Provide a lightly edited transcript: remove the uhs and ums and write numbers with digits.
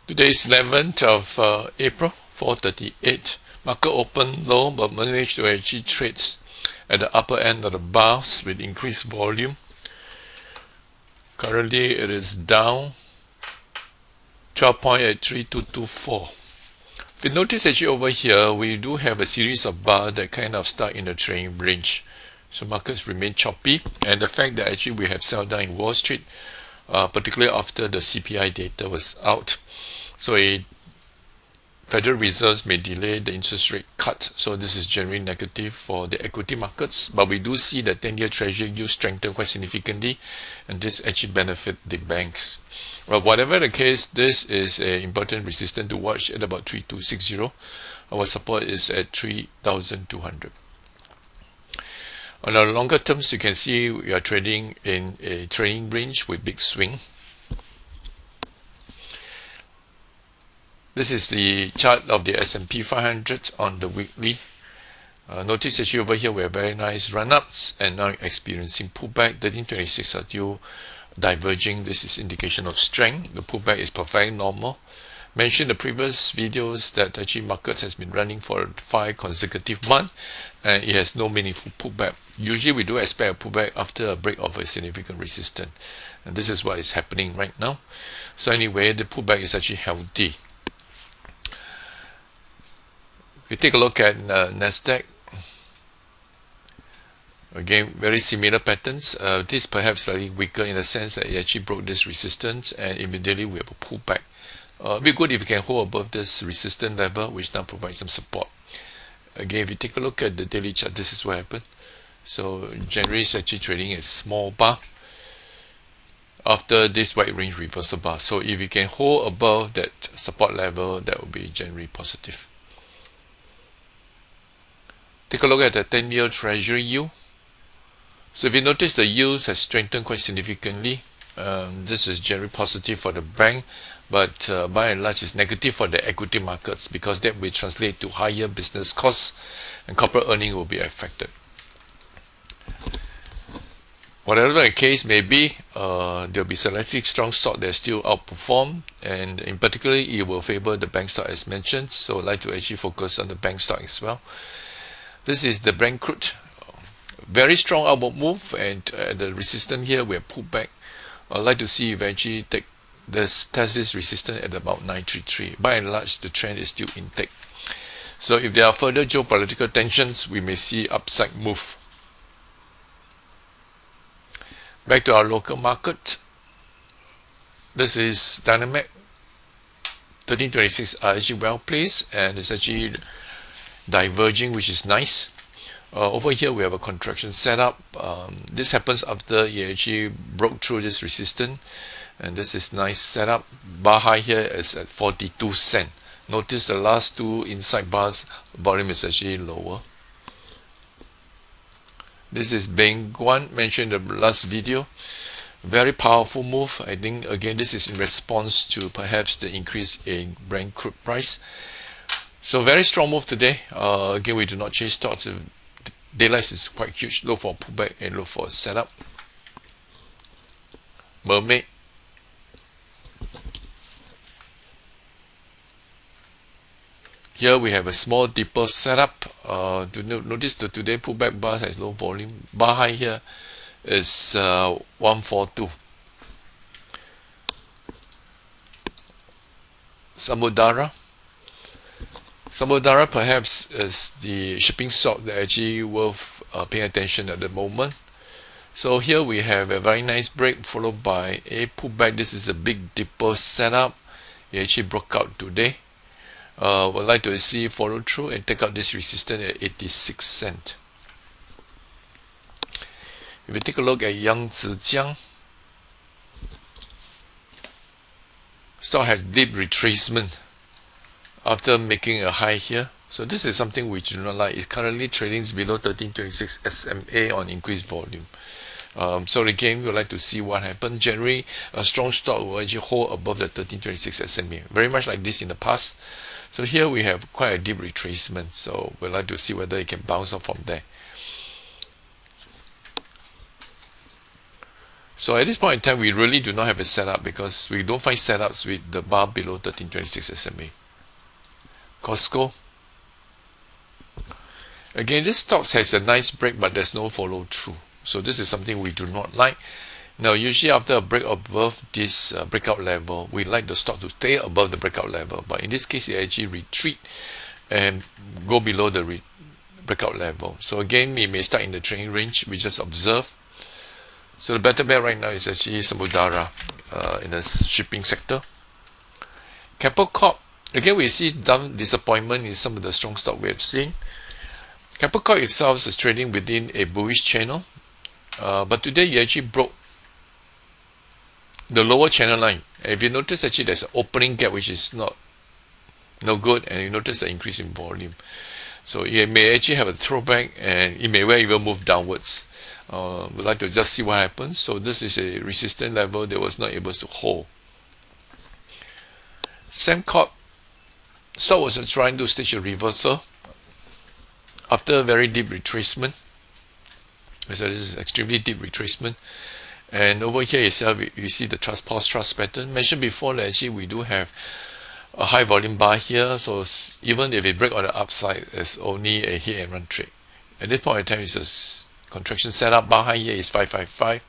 Today is 11th of April, 4:38. Market opened low but managed to actually trade at the upper end of the bars with increased volume. Currently it is down 12.83224. If you notice actually over here, we do have a series of bars that kind of start in the trading range. So markets remain choppy, and the fact that actually we have sell down in Wall Street, particularly after the CPI data was out. So a Federal Reserve may delay the interest rate cut, so this is generally negative for the equity markets, but we do see the 10-year treasury yield strengthen quite significantly, and this actually benefit the banks. Well, whatever the case, this is an important resistance to watch at about 3260. Our support is at 3200. On our longer terms, you can see we are trading in a trading range with big swing. This is the chart of the S&P 500 on the weekly. Notice actually over here we have very nice run-ups and now experiencing pullback. 1326 are still diverging. This is indication of strength. The pullback is perfectly normal. Mentioned in the previous videos that actually market has been running for 5 consecutive months and it has no meaningful pullback. Usually we do expect a pullback after a break of a significant resistance, and this is what is happening right now. So anyway, the pullback is actually healthy. We take a look at Nasdaq. Again, very similar patterns. This perhaps slightly weaker in the sense that it actually broke this resistance and immediately we have a pullback. It'd be good if you can hold above this resistance level, which now provides some support. Again, if you take a look at the daily chart, this is what happened. So generally it's actually trading a small bar after this wide range reversal bar. So if you can hold above that support level, that will be generally positive. Take a look at the 10-year treasury yield. So if you notice, the yields have strengthened quite significantly. This is generally positive for the bank, but by and large it's negative for the equity markets because that will translate to higher business costs and corporate earnings will be affected. Whatever the case may be, there will be selective strong stock that still outperform, and in particular it will favor the bank stock as mentioned. So I'd like to actually focus on the bank stock as well. This is the Brent crude. Very strong upward move, and the resistance here we have pulled back. I'd like to see eventually take this test this resistance at about 933. By and large, the trend is still intact. So if there are further geopolitical tensions, we may see upside move. Back to our local market. This is dynamic. 1326 are actually well placed, and it's actually diverging, which is nice. Over here we have a contraction setup. This happens after it actually broke through this resistance, and this is nice setup. Bar high here is at 42 cents. Notice the last two inside bars volume is actually lower. This is Bengguan, mentioned in the last video. Very powerful move. I think again this is in response to perhaps the increase in Brent crude price. So very strong move today. Again, we do not change stocks. Daylight is quite huge. Look for pullback and look for a setup. Mermaid. Here we have a small deeper setup. Notice the today pullback bar has low volume. Bar high here is 142. Samudara perhaps is the shipping stock that actually worth paying attention at the moment. So here we have a very nice break followed by a pullback. This is a big dipper setup. It actually broke out today. Would like to see follow through and take out this resistance at 86 cents. If you take a look at Yangzijiang, stock has deep retracement after making a high here. So this is something which do not like. It's currently trading below 1326 SMA on increased volume. So again, we would like to see what happens. Generally, a strong stock will actually hold above the 1326 SMA, very much like this in the past. So here we have quite a deep retracement, so we'd like to see whether it can bounce off from there. So at this point in time, we really do not have a setup because we don't find setups with the bar below 1326 SMA. Costco. Again, this stock has a nice break, but there's no follow through. So this is something we do not like. Now, usually after a break above this breakout level, we like the stock to stay above the breakout level. But in this case, it actually retreat and go below the breakout level. So again, we may start in the trading range. We just observe. So the better bet right now is actually Samudara in the shipping sector. Keppel Corp. Again, we see some disappointment in some of the strong stock we have seen. Keppel Corp itself is trading within a bullish channel. But today, you actually broke the lower channel line. And if you notice, actually there's an opening gap which is no good, and you notice the increase in volume. So it may actually have a throwback, and it may well even move downwards. We'd like to just see what happens. So this is a resistance level that was not able to hold. Sembcorp stock was trying to stage a reversal after a very deep retracement. So this is extremely deep retracement. And over here itself, you see the pause trust pattern. Mentioned before that actually we do have a high volume bar here. So even if it break on the upside, it's only a hit and run trade. At this point in time, it's a contraction setup. Bar high here is 555.